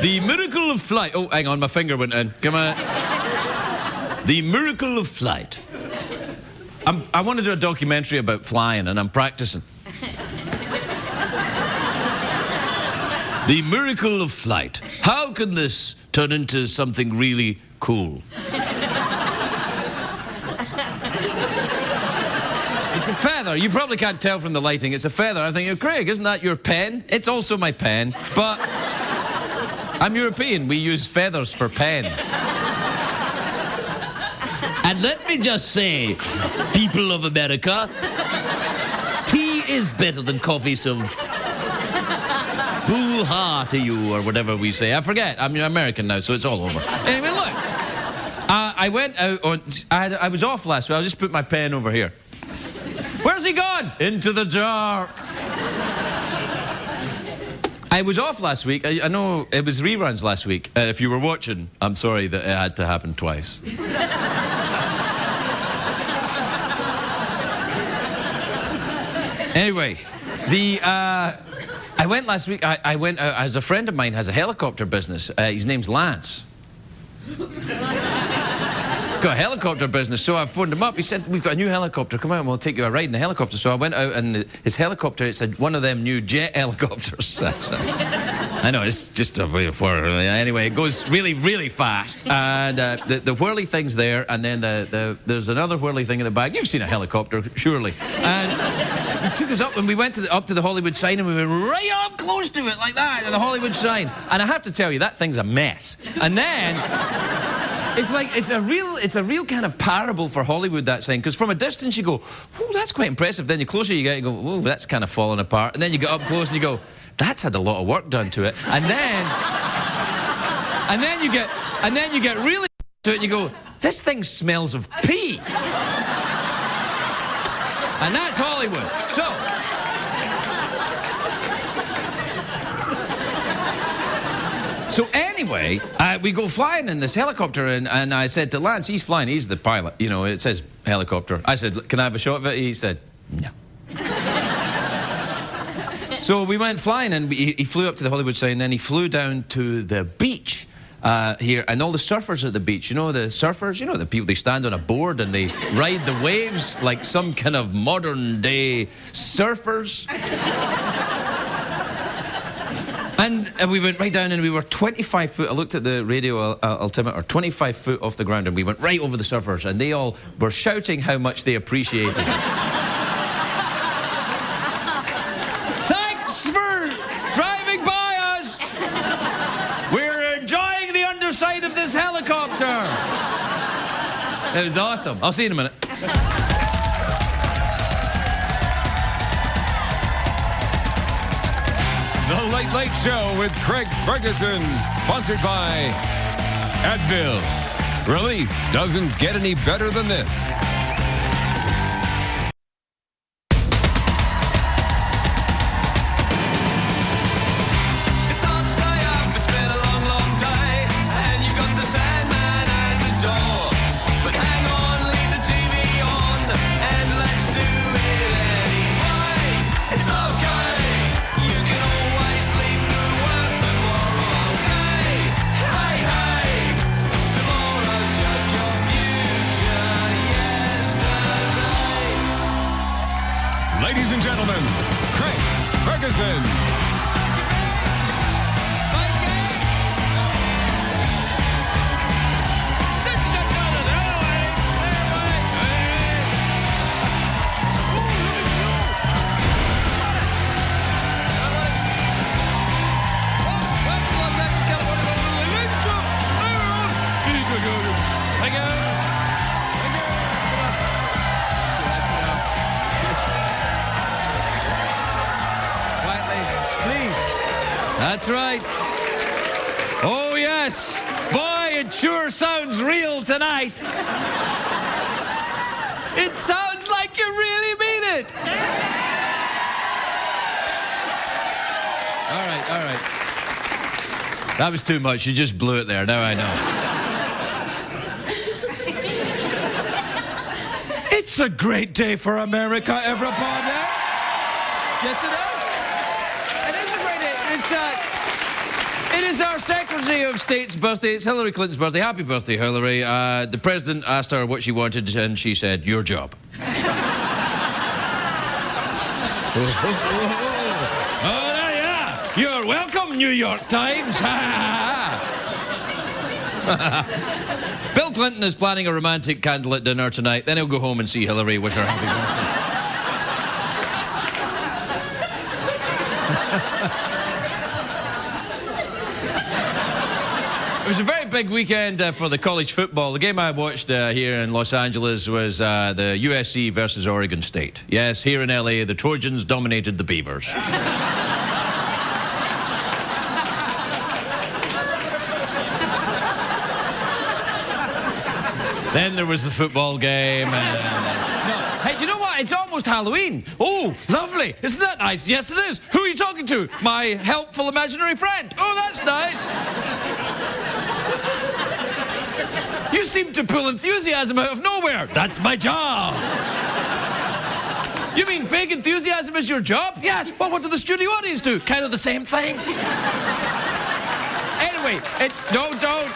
The miracle of flight. Oh, hang on, my finger went in. Come on. The miracle of flight. I want to do a documentary about flying, and I'm practicing. The miracle of flight. How can this turn into something really cool? It's a feather. You probably can't tell from the lighting. It's a feather. I think, Craig, isn't that your pen? It's also my pen, but I'm European. We use feathers for pens. And let me just say, people of America, tea is better than coffee, so boo-ha to you, or whatever we say. I forget. I'm American now, so it's all over. Anyway, look. I went out on... I was off last week. I'll just put my pen over here. Where's he gone? Into the dark. I was off last week. I know it was reruns last week. If you were watching, I'm sorry that it had to happen twice. Anyway, I went last week. I went out as a friend of mine has a helicopter business. His name's Lance. He's got a helicopter business, so I phoned him up. He said, we've got a new helicopter. Come out and we'll take you a ride in the helicopter. So I went out and his helicopter, it's one of them new jet helicopters. I know, it's just a way of anyway, it goes really, really fast. And the whirly thing's there, and then there's another whirly thing in the back. You've seen a helicopter, surely. And he took us up, and we went up to the Hollywood sign, and we went right up close to it, like that, the Hollywood sign. And I have to tell you, that thing's a mess. And then... it's a real kind of parable for Hollywood, that sign, because from a distance you go, oh, that's quite impressive. Then the closer you get, you go, oh, that's kind of falling apart. And then you get up close and you go, that's had a lot of work done to it. And then you get really to it and you go, this thing smells of pee. And that's Hollywood. So anyway, we go flying in this helicopter, and I said to Lance, he's flying, he's the pilot, you know, it says helicopter. I said, can I have a shot of it? He said, no. So we went flying, and he flew up to the Hollywood sign, and then he flew down to the beach here, and all the surfers at the beach, you know, the surfers, you know, the people, they stand on a board and they ride the waves like some kind of modern day surfers. And we went right down, and we were 25 foot. I looked at the radio altimeter, 25 foot off the ground, and we went right over the surfers, and they all were shouting how much they appreciated it. Thanks for driving by us. We're enjoying the underside of this helicopter. It was awesome. I'll see you in a minute. The Late Late Show with Craig Ferguson, sponsored by Advil. Relief doesn't get any better than this. It's hard to stay up, it's been a long, long day, and you got the Sandman at the door. But hang on, leave the TV on, and let's do it anyway. It's okay. Ladies and gentlemen, Craig Ferguson. That's right. Oh, yes. Boy, it sure sounds real tonight. It sounds like you really mean it. All right. That was too much. You just blew it there. Now I know. It's a great day for America, everybody. Yes, it is. It is a great day. It is our Secretary of State's birthday. It's Hillary Clinton's birthday. Happy birthday, Hillary. The president asked her what she wanted, and she said, your job. Oh, there you are. You're welcome, New York Times. Bill Clinton is planning a romantic candlelit dinner tonight. Then he'll go home and see Hillary, wish her happy birthday. It was a very big weekend for the college football. The game I watched here in Los Angeles was the USC versus Oregon State. Yes, here in LA, the Trojans dominated the Beavers. Then there was the football game. Hey, do you know what? It's almost Halloween. Oh, lovely. Isn't that nice? Yes, it is. Who are you talking to? My helpful imaginary friend. Oh, that's nice. You seem to pull enthusiasm out of nowhere. That's my job. You mean fake enthusiasm is your job? Yes. Well, what do the studio audience do? Kind of the same thing. Anyway, it's... No, don't.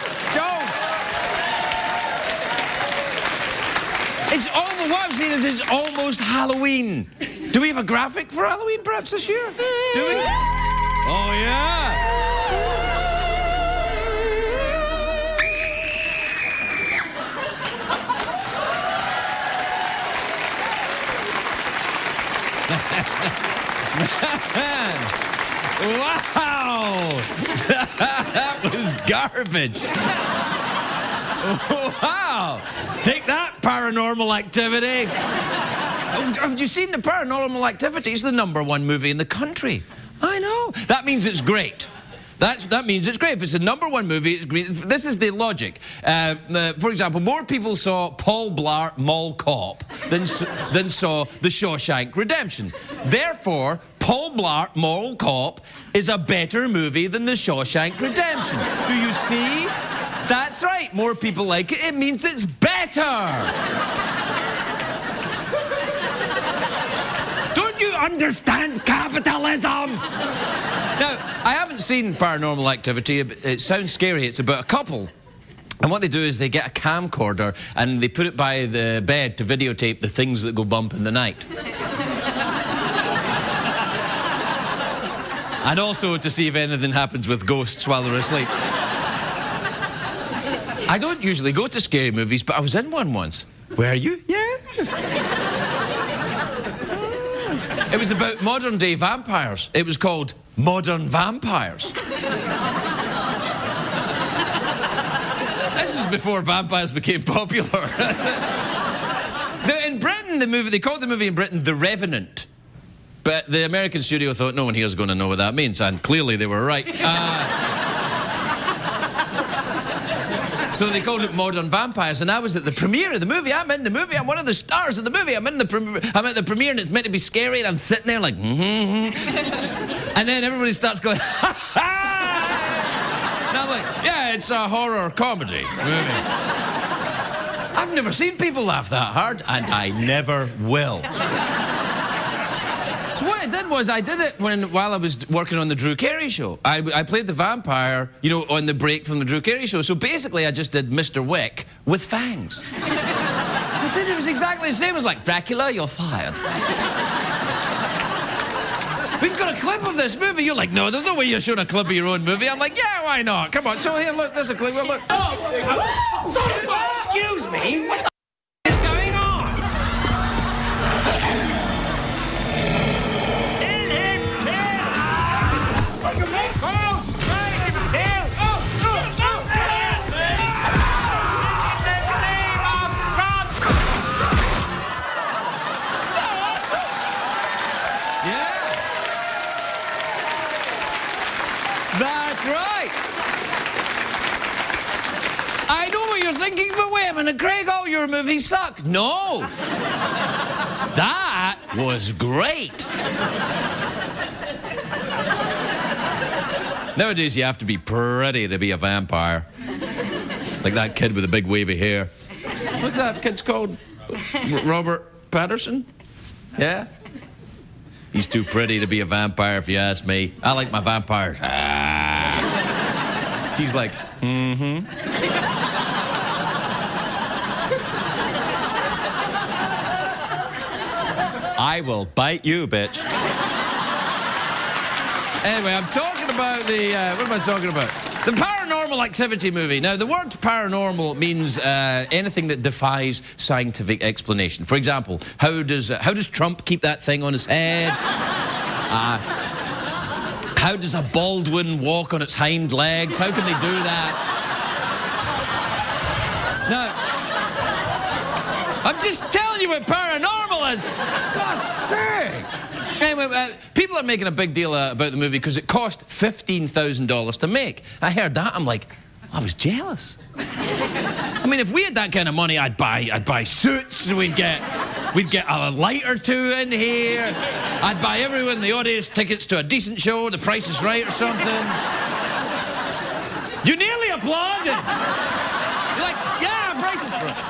It's almost... What I'm saying is it's almost Halloween. Do we have a graphic for Halloween perhaps this year? Do we? Oh, yeah. Man. Wow! That was garbage. Wow! Take that, Paranormal Activity. Have you seen the Paranormal Activity? It's the #1 movie in the country. I know. That means it's great. That means it's great. If it's a #1 movie, it's great. This is the logic. For example, more people saw Paul Blart Mall Cop than saw The Shawshank Redemption. Therefore, Paul Blart Mall Cop is a better movie than The Shawshank Redemption. Do you see? That's right. More people like it. It means it's better. Don't you understand capitalism? Now, I haven't seen Paranormal Activity. It sounds scary. It's about a couple. And what they do is they get a camcorder and they put it by the bed to videotape the things that go bump in the night. And also to see if anything happens with ghosts while they're asleep. I don't usually go to scary movies, but I was in one once. Were you? Yes. It was about modern-day vampires. It was called Modern Vampires. This is before vampires became popular. In Britain, they called the movie in Britain The Revenant. But the American studio thought no one here is going to know what that means, and clearly they were right. So they called it Modern Vampires, and I was at the premiere of the movie. I'm in the movie. I'm one of the stars of the movie. I'm at the premiere, and it's meant to be scary, and I'm sitting there like, And then everybody starts going, ha ha! And I'm like, yeah, it's a horror comedy movie. I've never seen people laugh that hard, and I never will. So what I did was I did it while I was working on the Drew Carey show. I played the vampire, you know, on the break from the Drew Carey show. So basically I just did Mr. Wick with fangs. I did it was exactly the same. It was like, Dracula, you're fired. We've got a clip of this movie. You're like, no, there's no way you're showing a clip of your own movie. I'm like, yeah, why not? Come on, so here, look, there's a clip. Look. Excuse me, what the is going on? That's right. I know what you're thinking, but wait a minute, Craig, all your movies suck. No. That was great. Nowadays, you have to be pretty to be a vampire. Like that kid with the big wavy hair. What's that kid's called? Robert Patterson? Yeah? He's too pretty to be a vampire, if you ask me. I like my vampires. Ah. He's like, I will bite you, bitch. Anyway, I'm talking about the... what am I talking about? The Paranormal Activity movie. Now, the word paranormal means anything that defies scientific explanation. For example, how does Trump keep that thing on his head? How does a Baldwin walk on its hind legs? How can they do that? Now, I'm just telling you what paranormal is. God's sake. Anyway, people are making a big deal about the movie because it cost $15,000 to make. I heard that, I'm like, I was jealous. I mean, if we had that kind of money, I'd buy suits. We'd get a light or two in here. I'd buy everyone in the audience tickets to a decent show, The Price is Right or something. You nearly applauded. You're like, yeah, Price is Right.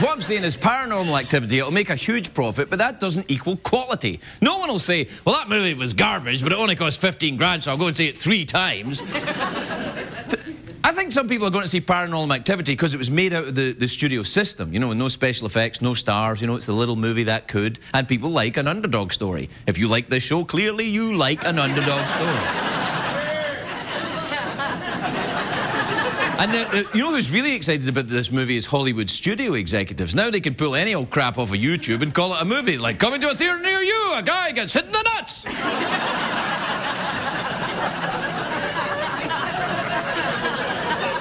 What I'm saying is Paranormal Activity, it'll make a huge profit, but that doesn't equal quality. No one will say, well, that movie was garbage, but it only cost 15 grand, so I'll go and see it 3 times. I think some people are going to see Paranormal Activity because it was made out of the studio system, you know, with no special effects, no stars, you know, it's the little movie that could, and people like an underdog story. If you like this show, clearly you like an underdog story. And you know who's really excited about this movie is Hollywood studio executives. Now they can pull any old crap off of YouTube and call it a movie. Like, coming to a theater near you, a guy gets hit in the nuts.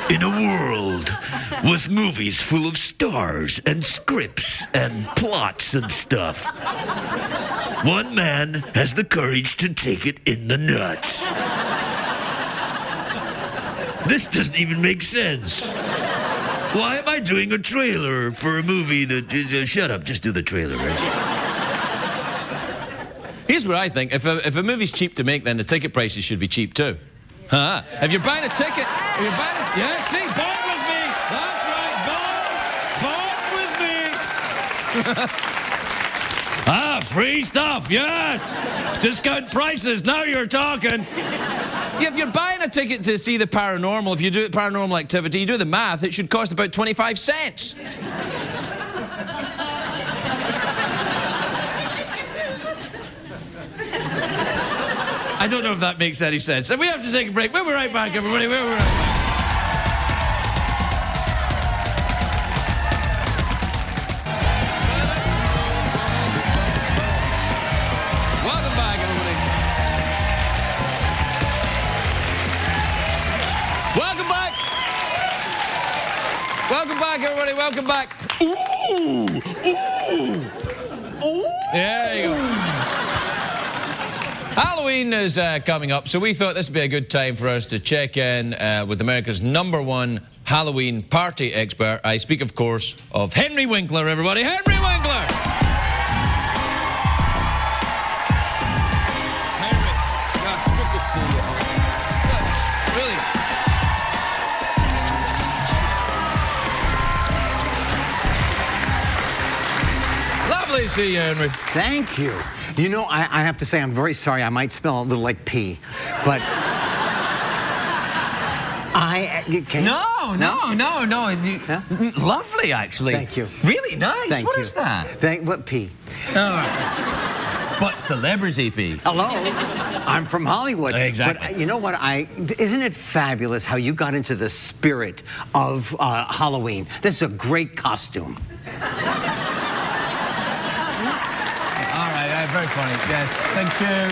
In a world with movies full of stars and scripts and plots and stuff, one man has the courage to take it in the nuts. This doesn't even make sense. Why am I doing a trailer for a movie that... shut up, just do the trailer, right? Here's what I think. If a movie's cheap to make, then the ticket prices should be cheap too. Huh? If you're buying a ticket... If you're buying a... Yeah, see, bond with me. That's right, bond free stuff, yes. Discount prices, now you're talking. Yeah, if you're buying a ticket to see the paranormal, if you do Paranormal Activity, you do the math, it should cost about 25 cents. I don't know if that makes any sense. And we have to take a break. We'll be right back, everybody. We'll be right back. Welcome back, everybody. Welcome back. Ooh! Ooh! Ooh! There you go. Halloween is coming up, so we thought this would be a good time for us to check in with America's #1 Halloween party expert. I speak, of course, of Henry Winkler, everybody. Henry Winkler! Henry, good to see you. Really? Lovely to see you, Henry. Thank you. You know, I have to say, I'm very sorry. I might smell a little like pee, but No. Huh? Lovely, actually. Thank you. Really nice. Thank What you. is that? What pee? All right. But celebrity pee. Hello, I'm from Hollywood. Exactly. But you know what? Isn't it fabulous how you got into the spirit of Halloween? This is a great costume. All right, very funny. Yes, thank you.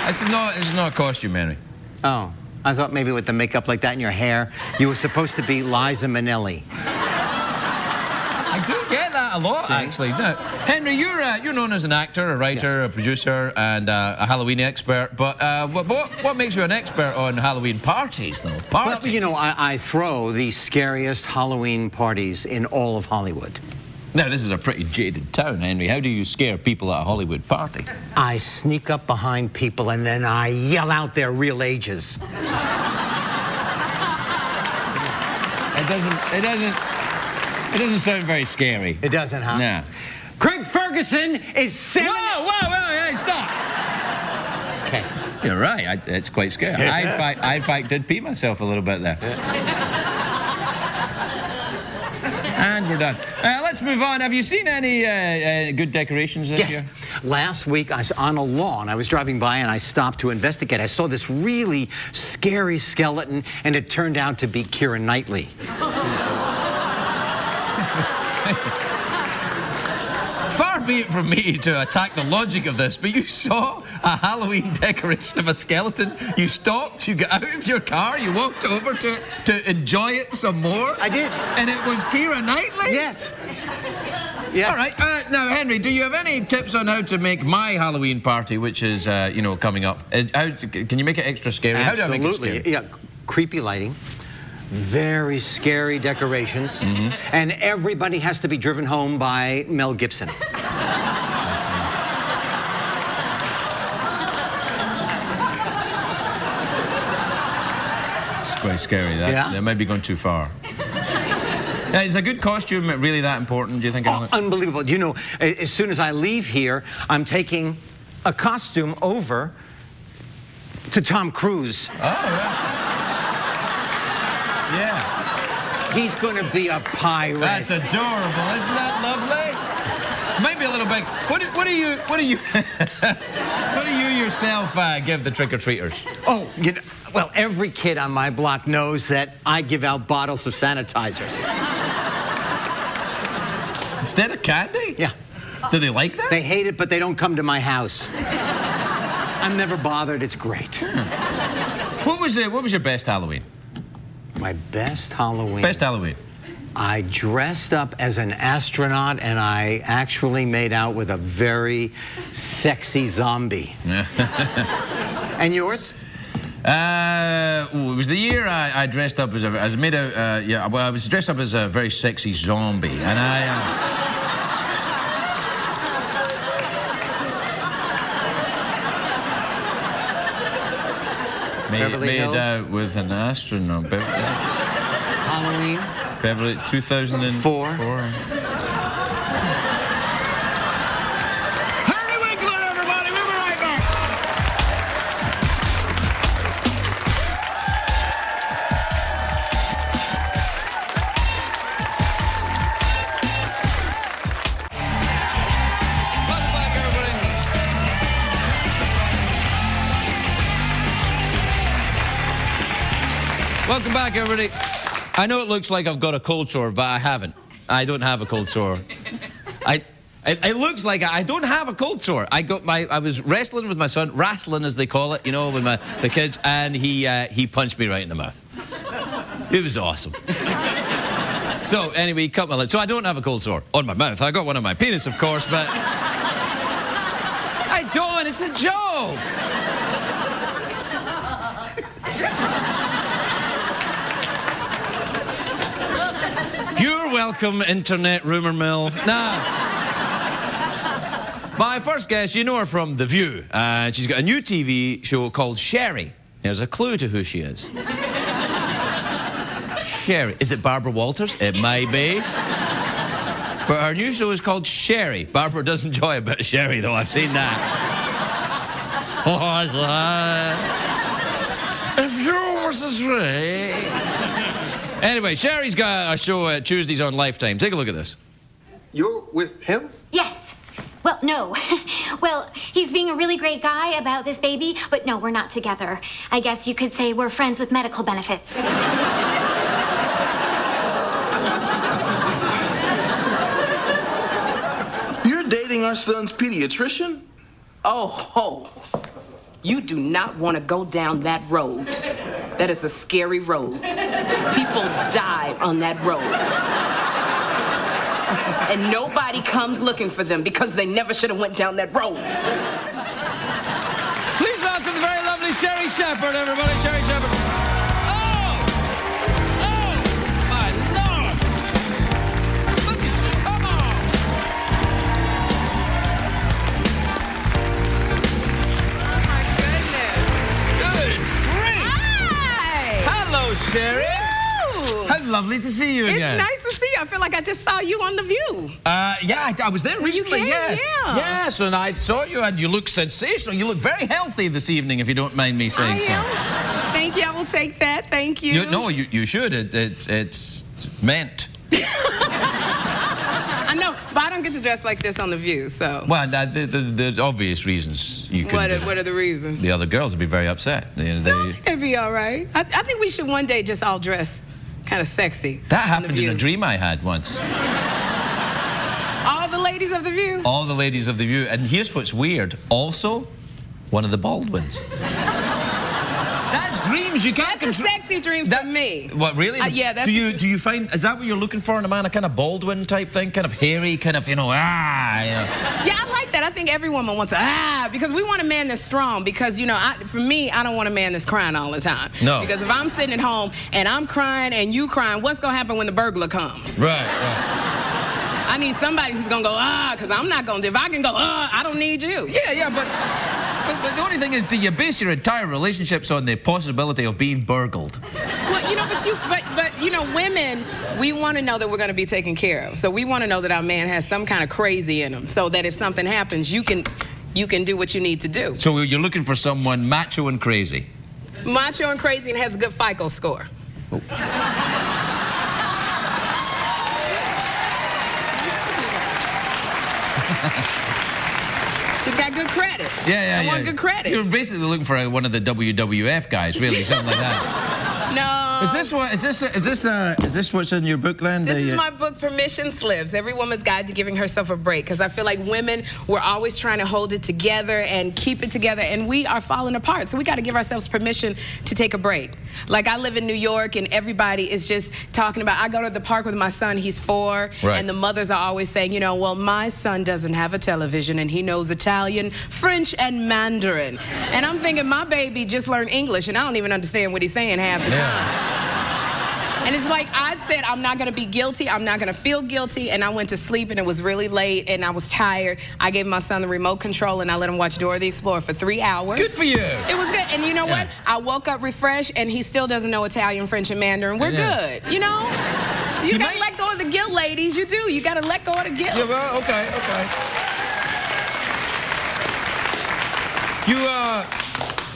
This is not a costume, Henry. Oh, I thought maybe with the makeup like that in your hair, you were supposed to be Liza Minnelli. I do get that a lot, actually. No, Henry, you're known as an actor, a writer, Yes. a producer, and a Halloween expert. But what makes you an expert on Halloween parties, though? Parties. Well, you know, I throw the scariest Halloween parties in all of Hollywood. Now, this is a pretty jaded town, Henry. How do you scare people at a Hollywood party? I sneak up behind people and then I yell out their real ages. It doesn't sound very scary. It doesn't, huh? No. Craig Ferguson is sending... Whoa, hey, stop. Okay. You're right. It's quite scary. I, in fact, did pee myself a little bit there. And we're done. Let's move on. Have you seen any good decorations this year? Last week, I was on a lawn. I was driving by, and I stopped to investigate. I saw this really scary skeleton, and it turned out to be Keira Knightley. Far be it from me to attack the logic of this, but you saw a Halloween decoration of a skeleton. You stopped, you got out of your car, you walked over to it to enjoy it some more. I did. And it was Keira Knightley? Yes. Yes. All right. Now, Henry, do you have any tips on how to make my Halloween party, which is, coming up? Can you make it extra scary? Absolutely. How do I make it scary? Yeah, creepy lighting. Very scary decorations, and everybody has to be driven home by Mel Gibson. It's quite scary. That might be going too far. Is a good costume really that important, do you think? Oh, unbelievable. You know, as soon as I leave here, I'm taking a costume over to Tom Cruise. Oh, yeah. Yeah. He's going to be a pirate. That's adorable. Isn't that lovely? Maybe a little bit. What do you what do you yourself give the trick-or-treaters? Oh, well, every kid on my block knows that I give out bottles of sanitizers. Instead of candy? Yeah. Do they like that? They hate it, but they don't come to my house. I'm never bothered. It's great. What was your best Halloween? My best Halloween. Best Halloween. I dressed up as an astronaut, and I actually made out with a very sexy zombie. And yours? It was the year I dressed up as I was dressed up as a very sexy zombie, and I made out with an astronaut. Halloween? Beverly, 2004. Harry Winkler, everybody! We'll be right back. Welcome back, everybody. Welcome back, everybody. I know it looks like I've got a cold sore, but I haven't. I don't have a cold sore. It looks like I don't have a cold sore. I was wrestling with my son, wrestling as they call it, you know, with the kids, and he punched me right in the mouth. It was awesome. So anyway, he cut my lip. So I don't have a cold sore on my mouth. I got one on my penis, of course, but I don't. It's a joke. You're welcome, internet rumor mill. Nah. My first guest, you know her from The View. She's got a new TV show called Sherri. Here's a clue to who she is. Sherri. Is it Barbara Walters? It might be. But her new show is called Sherri. Barbara does enjoy a bit of Sherri, though. I've seen that. If you was as right. Anyway, Sherri's got a show Tuesdays on Lifetime. Take a look at this. You're with him? Yes. Well, no. Well, he's being a really great guy about this baby, but no, we're not together. I guess you could say we're friends with medical benefits. You're dating our son's pediatrician? Oh, you do not want to go down that road. That is a scary road. People die on that road. And nobody comes looking for them because they never should have went down that road. Please welcome the very lovely Sherri Shepherd, everybody. Sherri Shepherd. Oh, my Lord. Look at you. Come on. Good grief. Hi! Hello, Sherri. Woo! How lovely to see you again. It's nice to see you. you? I feel like I just saw you on The View. Yeah, I was there recently. came? Yeah. Yeah. Yes, and I saw you, and you look sensational. You look very healthy this evening, if you don't mind me saying so. Thank you. I will take that. Thank you. No, you should. It's meant. I know, but I don't get to dress like this on The View, so. Well, there's obvious reasons you could. What are the reasons? The other girls would be very upset. No, I think they'd be all right. I think we should one day just all dress kind of sexy. That happened in a dream I had once. All the ladies of The View? All the ladies of The View. And here's what's weird. Also, one of the Baldwins. That's dreams you can't control. That's a sexy dream for me. What, really? Yeah, that's... Do you find, is that what you're looking for in a man, a kind of Baldwin type thing? Kind of hairy, kind of, you know. Yeah, I like that. I think every woman wants because we want a man that's strong. Because, you know, for me, I don't want a man that's crying all the time. No. Because if I'm sitting at home and I'm crying and you crying, what's going to happen when the burglar comes? Right. I need somebody who's going to go, because I'm not going to. If I can go, I don't need you. Yeah, but the only thing is, do you base your entire relationships on the possibility of being burgled? Well, you know, but you know, women, we want to know that we're going to be taken care of. So we want to know that our man has some kind of crazy in him, so that if something happens, you can do what you need to do. So you're looking for someone macho and crazy? Macho and crazy and has a good FICO score. Oh. He's got good credit. Yeah. I want good credit. You're basically looking for one of the WWF guys, really, something like that. No. Is this what's in your book then? This is my book, Permission Slips, Every Woman's Guide to Giving Herself a Break. Because I feel like women, we're always trying to hold it together and keep it together, and we are falling apart. So we got to give ourselves permission to take a break. Like, I live in New York, and everybody is just talking about, I go to the park with my son, he's 4, right. And the mothers are always saying, you know, well, my son doesn't have a television, and he knows Italian, French, and Mandarin. And I'm thinking, my baby just learned English, and I don't even understand what he's saying half the time. And it's like, I said, I'm not going to be guilty. I'm not going to feel guilty. And I went to sleep, and it was really late, and I was tired. I gave my son the remote control, and I let him watch Dora the Explorer for 3 hours. Good for you. It was good. And you know what? I woke up refreshed, and he still doesn't know Italian, French, and Mandarin. We're good. You know? You got to let go of the guilt, ladies. You do. You got to let go of the guilt. Yeah, well, okay.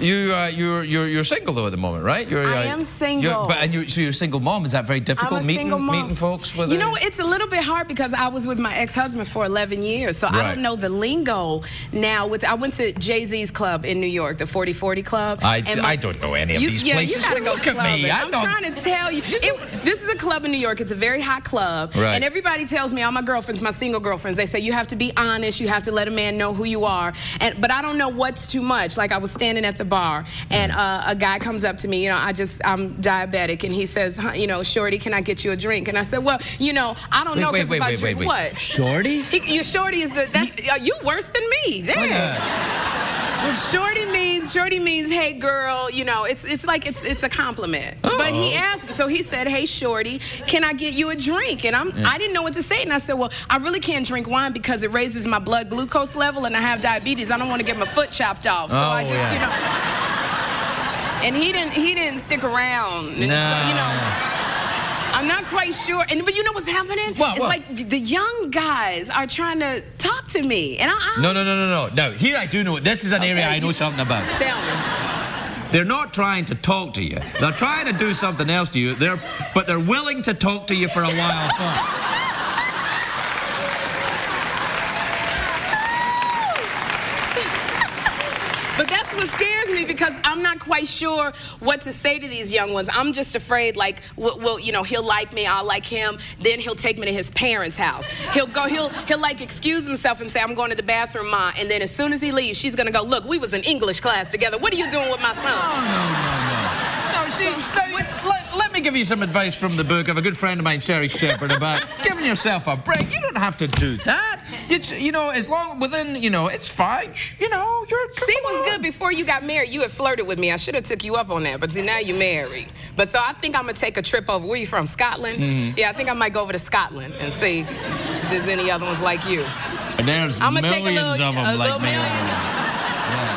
You're single though at the moment, right? I am single. So you're a single mom. Is that very difficult? I'm a single mom. Meeting folks with. You know, it's a little bit hard because I was with my ex-husband for 11 years, so I don't know the lingo now. I went to Jay-Z's club in New York, the 40/40 Club. I don't know any of these places. You gotta go Look at me. I'm trying to tell you. This is a club in New York. It's a very hot club, and everybody tells me, all my girlfriends, my single girlfriends, they say you have to be honest. You have to let a man know who you are. But I don't know what's too much. Like, I was standing at the bar, and a guy comes up to me. You know, I'm diabetic, and he says, you know, Shorty, can I get you a drink? And I said, well, you know, I don't know, because if I drink what? Shorty? Your Shorty is you worse than me. Damn. Shorty means, hey girl, you know, it's like it's a compliment. But he asked, so he said, hey Shorty, can I get you a drink? And I didn't know what to say, and I said, well, I really can't drink wine because it raises my blood glucose level, and I have diabetes. I don't want to get my foot chopped off, so I just, you know. And he didn't stick around. And so, you know, I'm not quite sure. But you know what's happening? It's like the young guys are trying to talk to me. And No. No, here I do know. This is an area I know something about. Tell me. They're not trying to talk to you. They're trying to do something else to you. But they're willing to talk to you for a while. But that's what scares me, because I'm not quite sure what to say to these young ones. I'm just afraid, like, well, you know, he'll like me, I'll like him, then he'll take me to his parents' house. He'll like excuse himself and say, I'm going to the bathroom, Ma, and then as soon as he leaves, she's gonna go, look, we was in English class together. What are you doing with my son? No, see, let me give you some advice from the book of a good friend of mine, Sherri, about giving yourself a break. You don't have to do that. You know, as long within, you know, it's fine. You know, See, it was good before you got married. You had flirted with me. I should have took you up on that. But see, now you're married. But so I think I'm gonna take a trip over. Where you from? Scotland? Mm-hmm. Yeah, I think I might go over to Scotland and see if there's any other ones like you. And there's millions of them like me.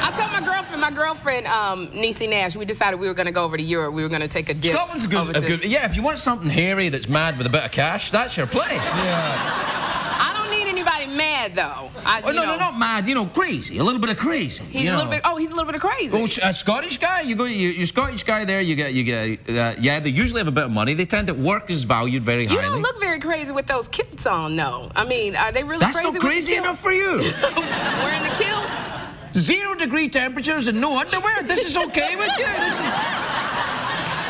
I told my girlfriend, Niecy Nash, we decided we were going to go over to Europe. We were going to take a dip. Scotland's a good. Yeah, if you want something hairy that's mad with a bit of cash, that's your place. Yeah. I don't need anybody mad, though. No, not mad. You know, crazy. A little bit of crazy. He's a little bit. Oh, he's a little bit of crazy. Oh, a Scottish guy. You're Scottish guy there. You get. Yeah, they usually have a bit of money. They tend to work is valued very highly. You don't look very crazy with those kilts on, though. I mean, are they really That's crazy? That's not crazy enough for you. Wearing the kilt. 0-degree temperatures and no underwear. This is okay with you. This is.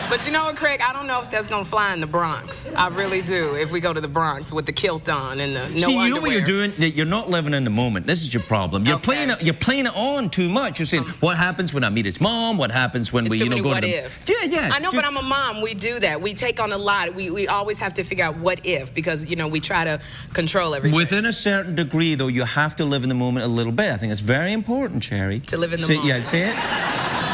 But you know what, Craig? I don't know if that's gonna fly in the Bronx. I really do. If we go to the Bronx with the kilt on and the no underwear. See, you know what you're doing? You're not living in the moment. This is your problem. You're playing it on too much. You're saying, what happens when I meet his mom? What happens when we, too go many to what the... ifs. Yeah. I know, but I'm a mom. We do that. We take on a lot. We always have to figure out what if, because, you know, we try to control everything. Within a certain degree, though, you have to live in the moment a little bit. I think it's very important, Sherri. To live in the moment. Yeah, say it.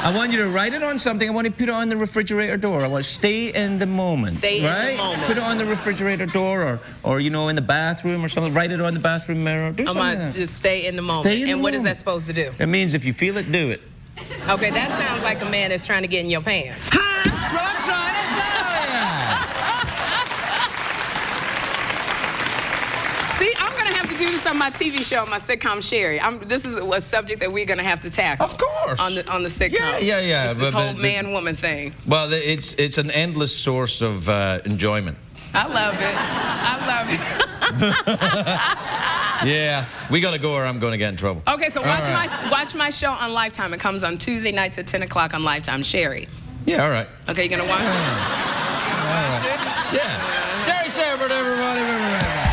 I want you to write it on something. I want you to put it on the refrigerator door. I want to stay in the moment. Stay in the moment. Put it on the refrigerator door or you know, in the bathroom or something. Write it on the bathroom mirror. Do something. I'm going to just stay in the moment. Stay in the and what moment. is that supposed to do? It means if you feel it, do it. Okay, that sounds like a man that's trying to get in your pants. That's what I'm trying to tell you. See, I'm going to have to do this on my TV show, my sitcom Sherri. This is a subject that we're going to have to tackle. Of course. On the sitcom. Yeah. Just this whole man-woman thing. Well, it's an endless source of enjoyment. I love it. Yeah, we got to go or I'm going to get in trouble. Okay, so watch my show on Lifetime. It comes on Tuesday nights at 10 o'clock on Lifetime. Sherri. Yeah, all right. Okay, you going to watch it? Watch it? Yeah. Sherri Shepherd, everybody.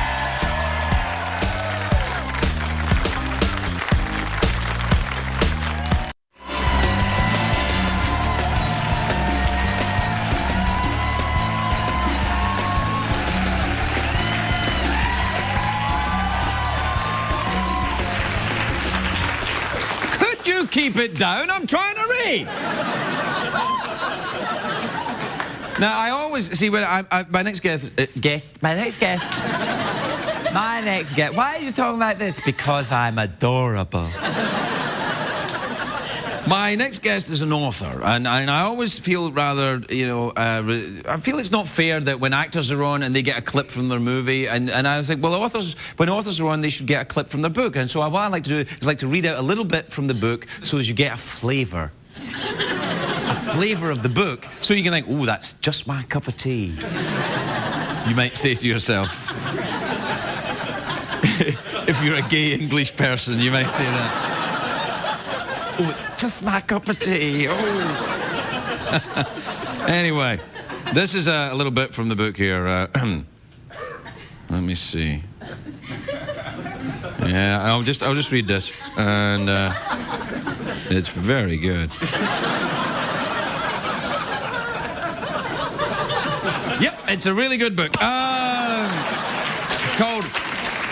You keep it down. I'm trying to read. Now, I always see when my next guest. Why are you talking like this? Because I'm adorable. My next guest is an author, and I always feel rather, you know, I feel it's not fair that when actors are on and they get a clip from their movie, and I think, well, when authors are on, they should get a clip from their book. And so what I like to do is like to read out a little bit from the book so as you get a flavour. A flavour of the book, so you can think, oh, that's just my cup of tea. You might say to yourself, if you're a gay English person, you might say that. Oh, it's just my cup of tea. Oh. Anyway, this is a little bit from the book here. Let me see. Yeah, I'll just read this, and it's very good. Yep, it's a really good book. It's called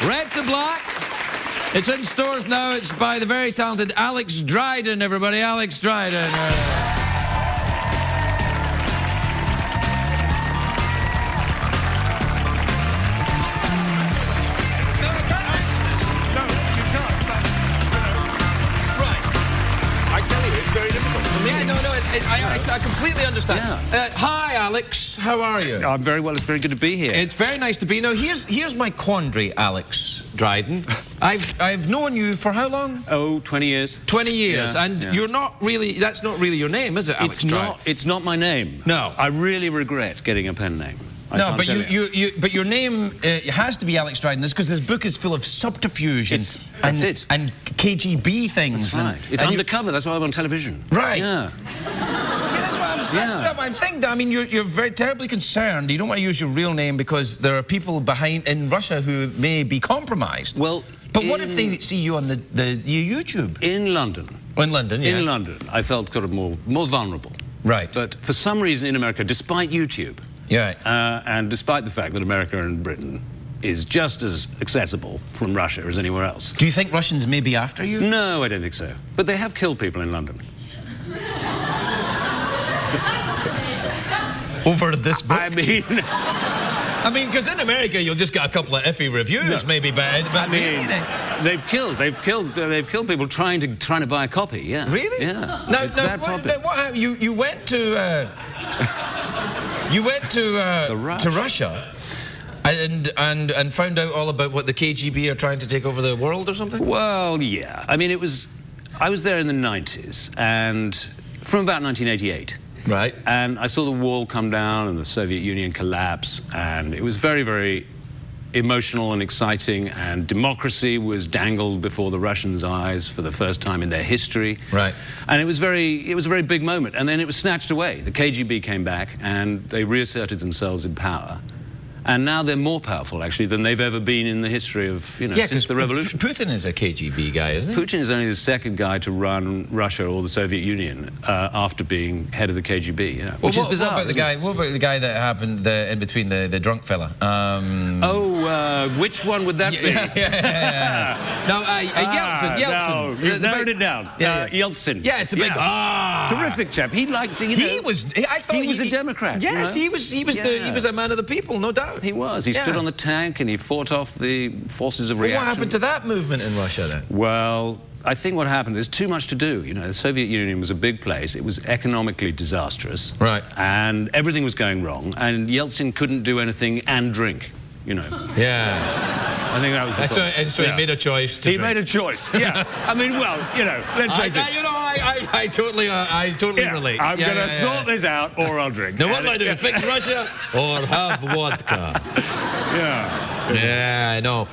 Red to Black. It's in stores now. It's by the very talented Alex Dryden, everybody. Alex Dryden. I completely understand. Yeah. Hi, Alex. How are you? I'm very well. It's very good to be here. It's very nice to be. Now, here's my quandary, Alex Dryden. I've known you for how long? Oh, 20 years. 20 years, and you're not really. That's not really your name, is it, Alex Dryden? It's not my name. No. I really regret getting a pen name. No, but but your name has to be Alex Dryden. That's because this book is full of subterfuge and KGB things. That's right. It's undercover. That's why I'm on television. Right. Yeah. I think. I mean, you're very terribly concerned. You don't want to use your real name because there are people in Russia who may be compromised. Well, but what if they see you on the YouTube? In London. In London, yes. In London, I felt kind of more vulnerable. Right. But for some reason in America, despite YouTube, and despite the fact that America and Britain is just as accessible from Russia as anywhere else. Do you think Russians may be after you? No, I don't think so. But they have killed people in London. Over this book? I mean, I mean, because in America you'll just get a couple of iffy reviews, maybe, but I mean, they've killed people trying to buy a copy. Yeah. Really? Yeah. Now, It's that popular. what happened? You went to to Russia. And found out all about what the KGB are trying to take over the world or something? Well, yeah. I mean, I was there in the 90s, and from about 1988. Right. And I saw the wall come down and the Soviet Union collapse, and it was very, very emotional and exciting, and democracy was dangled before the Russians' eyes for the first time in their history. Right. And it was a very big moment, and then it was snatched away. The KGB came back, and they reasserted themselves in power. And now they're more powerful, actually, than they've ever been in the history of, since the revolution. Putin is a KGB guy, isn't he? Putin is only the second guy to run Russia or the Soviet Union after being head of the KGB, which is bizarre. What about the guy that happened in between, the drunk fella? Which one would that be? No, Yeltsin. No, you've narrowed it down. Yeltsin. Yeah, it's the big... Terrific chap. He liked, He was a Democrat. Yes, he was a man of the people, no doubt. He was. He stood on the tank and he fought off the forces of reaction. What happened to that movement in Russia then? Well, I think what happened, there's too much to do. The Soviet Union was a big place. It was economically disastrous. Right. And everything was going wrong. And Yeltsin couldn't do anything and drink, Yeah. I think that was the problem. And so he made a choice to drink. made a choice, yeah. I mean, well, let's face it. I totally relate. I'm going to sort this out, or I'll drink. Now, what do I do? Fix Russia or have vodka? Yeah, I know.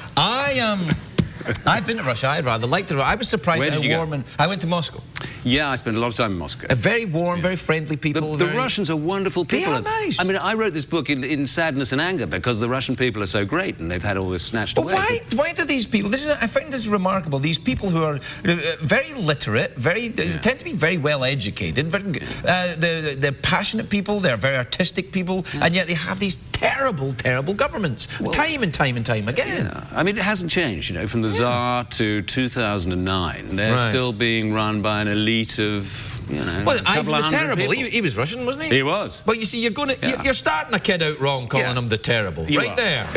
I've been to Russia. I'd rather like to. I was surprised at how warm. I went to Moscow. Yeah, I spent a lot of time in Moscow. Very warm, very friendly people. The Russians are wonderful people. They are nice. I mean, I wrote this book in sadness and anger because the Russian people are so great and they've had all this snatched away. Why do these people? I find this remarkable. These people who are very literate, tend to be very well educated. They're passionate people. They're very artistic people, and yet they have these terrible, terrible governments, time and time again. Yeah. I mean, it hasn't changed. From the Tsar to 2009, they're still being run by an elite of, Well, Ivan the Terrible. He was Russian, wasn't he? He was. But you see, you're starting a kid out wrong calling him the Terrible. There.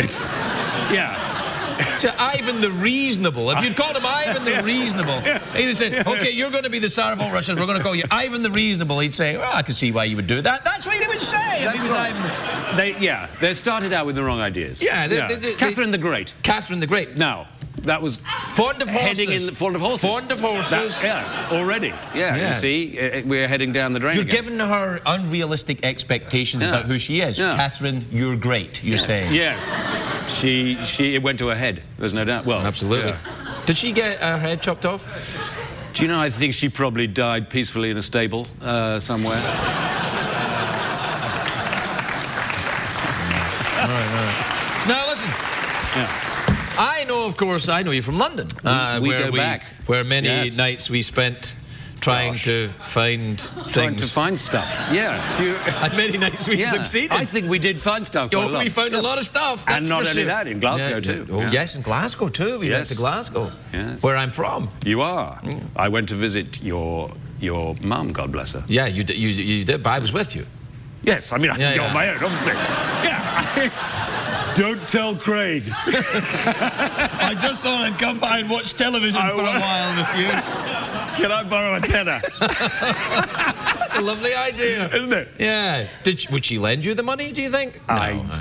To Ivan the Reasonable. If you'd called him Ivan the Reasonable, he'd have said, okay, you're going to be the Tsar of all Russians, we're going to call you Ivan the Reasonable. He'd say, well, I can see why you would do that. That's what he would say if he was Ivan the... They started out with the wrong ideas. Catherine the Great. Catherine the Great. Now, that was fond of horses. Fond of horses. Fond of horses. Already. You see, we're heading down the drain. You're giving her unrealistic expectations about who she is. Catherine, you're great, you're saying. Yes. It went to her head, there's no doubt. Well, absolutely. Did she get her head chopped off? Do you know, I think she probably died peacefully in a stable somewhere. All right. Now, listen. I know you from London. We go back. Where many nights we spent trying to find things. Trying to find stuff. And many nights we succeeded. I think we did find stuff quite a lot. We found a lot of stuff. And not only that, in Glasgow too. Oh, yes, in Glasgow too. We went to Glasgow, where I'm from. You are. I went to visit your mum, God bless her. Yeah, you did, but I was with you. Yes, I mean, I did it on my own, obviously. Don't tell Craig. I just thought I'd come by and watch television for a while with you. Can I borrow a tenner? That's a lovely idea. Isn't it? Yeah. Would she lend you the money, do you think? No,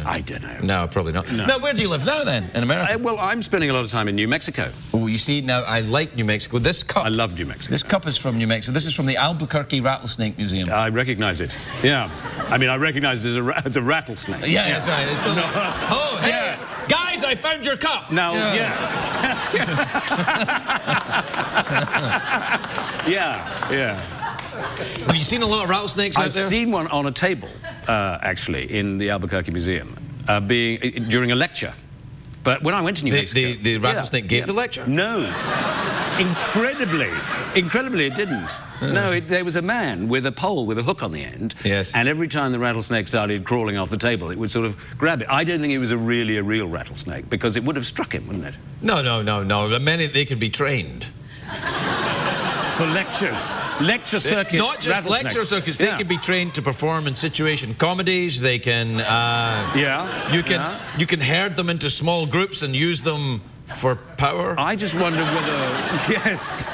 I don't know. No, probably not. No. Now, where do you live now, then, in America? Well, I'm spending a lot of time in New Mexico. Oh, you see, now, I like New Mexico. This cup... I love New Mexico. This cup is from New Mexico. This is from the Albuquerque Rattlesnake Museum. I recognize it. Yeah. I mean, I recognize it as a rattlesnake. Yeah, that's right. It's still... Oh, hey! Guys, I found your cup! Now, Have you seen a lot of rattlesnakes out there? I've seen one on a table, actually, in the Albuquerque Museum, during a lecture. But when I went to New Mexico... The rattlesnake gave the lecture? No. Incredibly, it didn't. No, there was a man with a pole with a hook on the end. Yes. And every time the rattlesnake started crawling off the table, it would sort of grab it. I don't think it was a real rattlesnake, because it would have struck him, wouldn't it? No. They can be trained. For lectures. lecture circuit. Not just rattlesnakes. lecture circuits. They can be trained to perform in situation comedies. They can. You can herd them into small groups and use them for power. I just wonder whether. Yes.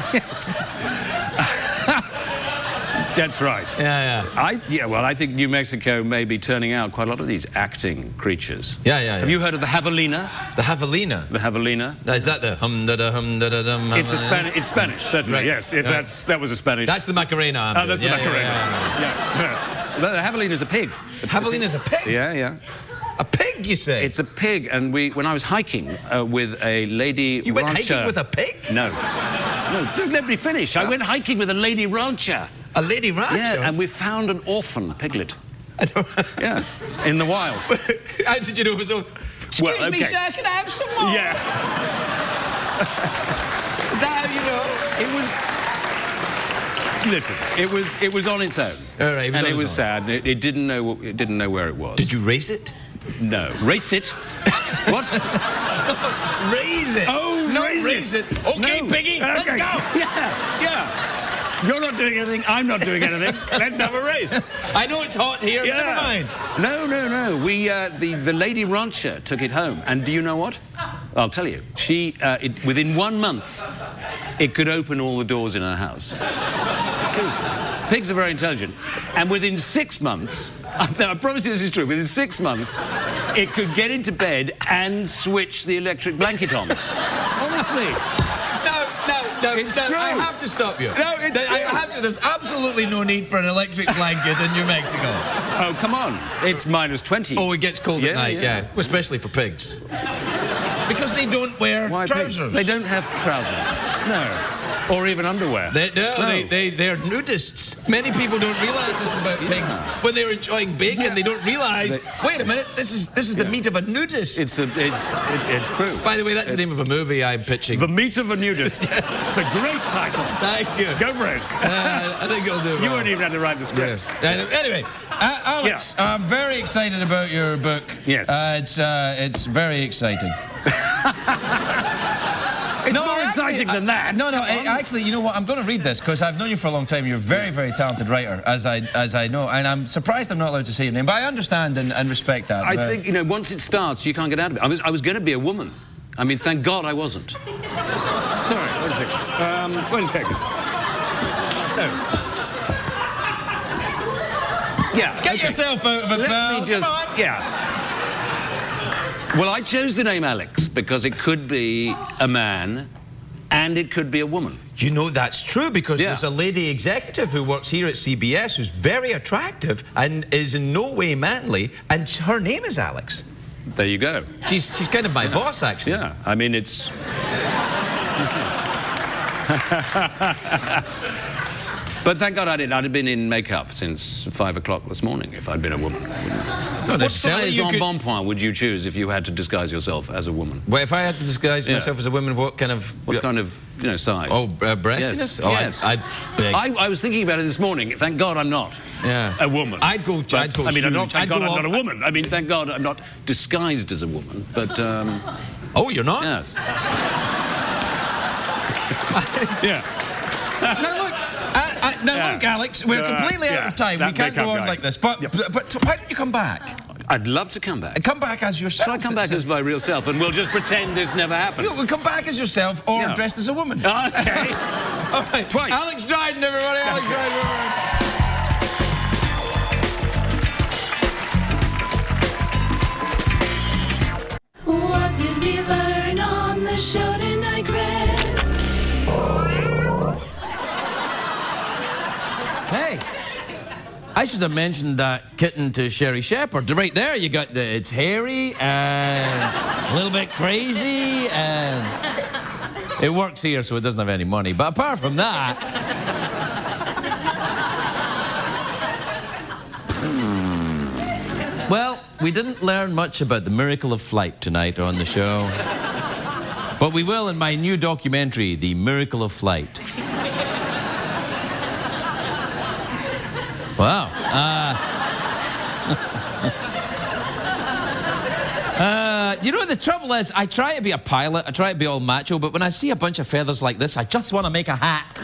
That's right. Well, I think New Mexico may be turning out quite a lot of these acting creatures. Have you heard of the javelina? The javelina? The javelina. Is that the hum-da-da-hum-da-da-dum? It's Spanish, certainly, right. Yes. If that was a Spanish. That's the Macarena. That's the Macarena. The javelina's a pig. Javelina's a pig? Yeah. A pig, you say? It's a pig, and when I was hiking with a lady You went rancher, hiking with a pig? No, let me finish. I went hiking with a lady rancher. A lady rancher? Yeah, and we found an orphan piglet. Yeah, in the wilds. How did you know it was so... Excuse me, sir, can I have some more? Yeah. Is that how you know? Listen, it was on its own. All right, it was sad. It didn't know where it was. Did you race it? No. Race it? What? Raise it. Oh, no, raise it. Okay, No. piggy, let's go. Yeah. You're not doing anything. I'm not doing anything. Let's have a race. I know it's hot here. Yeah. Never mind. No. We the lady rancher took it home, and do you know what? I'll tell you. She within 1 month, it could open all the doors in her house. Seriously. Pigs are very intelligent, and within 6 months, I promise you this is true. Within 6 months, it could get into bed and switch the electric blanket on. Honestly. No, It's true. I have to stop you. No, it's true. I have to. There's absolutely no need for an electric blanket in New Mexico. Oh, come on. It's -20. Oh, it gets cold at night, yeah. Especially for pigs. Because they don't wear trousers. Pigs? They don't have trousers. No. Or even underwear. They're nudists. Many people don't realise this about pigs. When they're enjoying bacon, they don't realise, wait a minute, this is the meat of a nudist. It's true. By the way, that's the name of a movie I'm pitching. The Meat of a Nudist. It's a great title. Thank you. Go for it. I think it'll do. You won't even have to write the script. Anyway, Alex, I'm very excited about your book. Yes. It's very exciting. It's more exciting than that. No, actually, you know what? I'm going to read this because I've known you for a long time. You're a very, very talented writer, as I know, and I'm surprised I'm not allowed to say your name, but I understand and respect that. I think, once it starts, you can't get out of it. I was going to be a woman. I mean, thank God I wasn't. Sorry, wait a second. Wait a second. No. Yeah. Get yourself out of a pal. Come on. Yeah. Well, I chose the name Alex because it could be a man and it could be a woman. You know that's true because there's a lady executive who works here at CBS who's very attractive and is in no way manly, and her name is Alex. There you go. She's kind of my boss, actually. Yeah, I mean, it's... But thank God I didn't. I'd have been in makeup since 5 o'clock this morning if I'd been a woman. What size embonpoint would you choose if you had to disguise yourself as a woman? Well, if I had to disguise myself as a woman, what kind of size? Oh, breastiness? Yes. Oh, yes. I'd big. I was thinking about it this morning. Thank God I'm not a woman. I'd go I mean, huge. thank God I'm not a woman. I mean, thank God I'm not disguised as a woman. But oh, you're not? Yes. Yeah. Now look, Alex, we're completely out of time. We can't go on like this. But why don't you come back? I'd love to come back. And come back as yourself. Shall I come back as my real self, and we'll just pretend this never happened? We'll come back as yourself or dressed as a woman. Okay. All right. Twice. Alex Dryden, everybody. Alex Dryden. What did we learn on the show tonight, Greg? Hey, I should have mentioned that kitten to Sherri Shepherd. Right there, you got it's hairy and a little bit crazy, and it works here, so it doesn't have any money. But apart from that, well, we didn't learn much about the miracle of flight tonight on the show, but we will in my new documentary, The Miracle of Flight. Wow. You know, the trouble is, I try to be a pilot, I try to be all macho, but when I see a bunch of feathers like this, I just want to make a hat.